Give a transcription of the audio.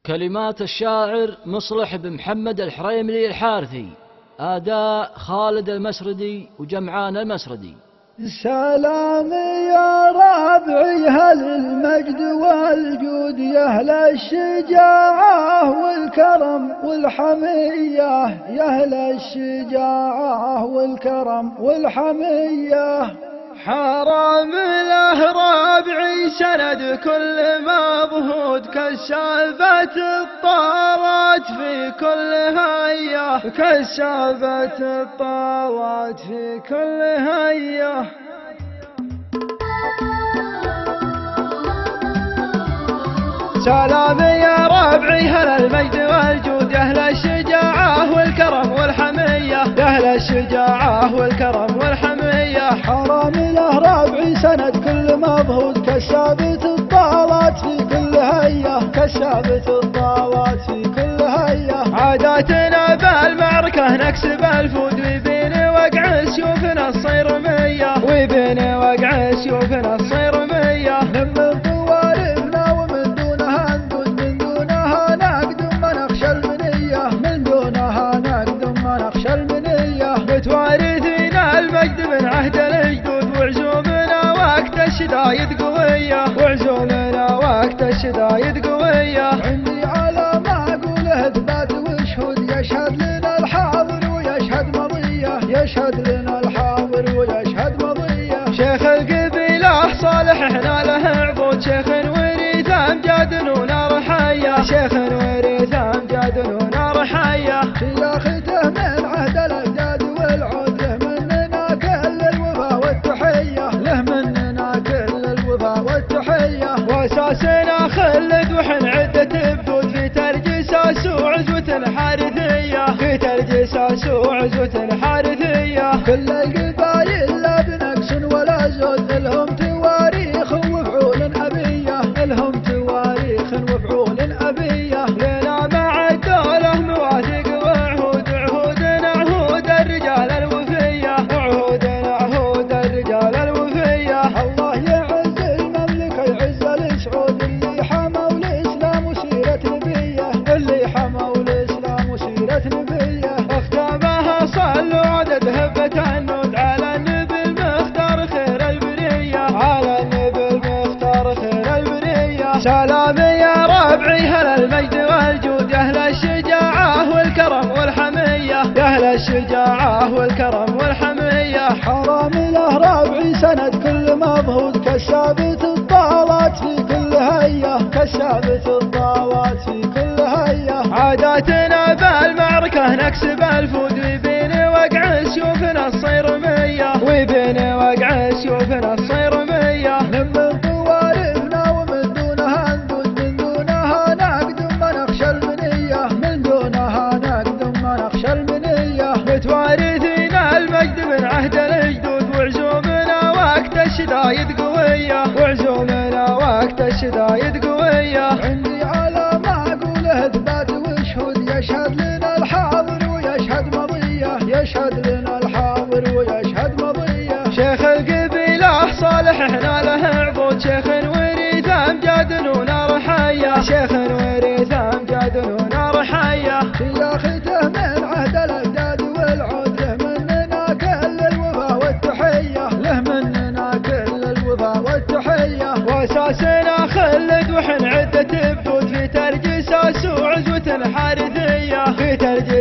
كلمات الشاعر مصلح بن محمد الحريملي الحارثي، أداء خالد المسردي وجمعان المسردي. سلام يا ربعي هل المجد والجود يا أهل الشجاعة والكرم والحمية، يا أهل الشجاعة والكرم والحمية. حرام له ربعي سند كل مضهود كشافة الطارات في كل هية، كشافة الطارات في كل هية. سلام يا ربعي هل المجد والجود يا أهل الشجاعة والكرم والحمية، يا أهل الشجاعة والكرم والحمية. حرام له ربعي سند كل مضهود كشافة الطارات في كل هية، كشافة الطارات في كل هية. عاداتنا بالمعركة نكسب الفود وبين وقع سيوفنا الصيرمية، وبين وقع سيوفنا الصيرمية. من طوارفنا ومن دونها ندود، من دونها نقدم ما نخشى المنية، من دونها نقدم ما نخشى المنية. متوارثين المجد من عهد الجدود وعزومنا وقت الشدايد قوية، وعزومنا وقت الشدايد قوية. عندي على ما أقوله إثبات وشهود يشهد لنا الحاضر ويشهد مضية، يشهد لنا الحاضر ويشهد مضية. شيخ القبيلة صالح احنا له عضود، شيخ وريث أمجاد ونار حية، شيخ وريث أمجاد ونار حية. شياخته من عهد الأجداد والعود، له مننا كل الوفا والتحية، له مننا كل الوفا والتحية. وأساسنا خلد وحن عدة بدود في ترجساس وعزوة حارثية، في ترجساس وعزوة حارثية. كل القبايل لا بنقص ولا زود، لهم تواريخ وفعول أبية، لهم تواريخ وفعول أبية. لنا مع الدولة مواثيق وعهود، عهودنا عهود الرجال الوفية، وعهودنا عهود الرجال الوفية. الله يعز المملكة يعز السعود، اللي حموا الإسلام وسيرة نبيه، اللي حموا الإسلام وسيرة نبيه. اختامها صلوا عدد هبة النود على النبي المختار خير البرية، على النبي المختار خير البرية. سلام يا ربعي هل المجد والجود يا أهل الشجاعة والكرم والحمية، يا أهل الشجاعة والكرم والحمية. حرام له ربعي سند كل مضهود كشافة الطارات في كل هية، كشافة الطارات في كل هية. عاداتنا بالمعركة نكسب الفود وبين وقع سيوفنا الصيرمية، وبين وقع سيوفنا الصيرمية. من طوارفنا ومن دونها ندود، من دونها نقدم ما نخشى المنية، من دونها نقدم ما نخشى المنية. متوارثين المجد من عهد الجدود وعزومنا وقت الشدايد قوية، وعزومنا وقت الشدايد قوية. عندي على ما أقوله إثبات وشهود يشهد لنا الحاضر ويشهد مضية، يشهد لنا الحاضر ويشهد مضية. شيخ القبيلة صالح احنا له عضود، شيخ وريث أمجاد ونار حية، شيخ وريث أمجاد ونار حية. شياخته من عهد الأجداد والعود، له مننا كل الوفا والتحية، له مننا كل الوفا والتحية. وأساسنا خلد وحن عدة بدود في ترجساس وعزوة حارثية، في ترجساس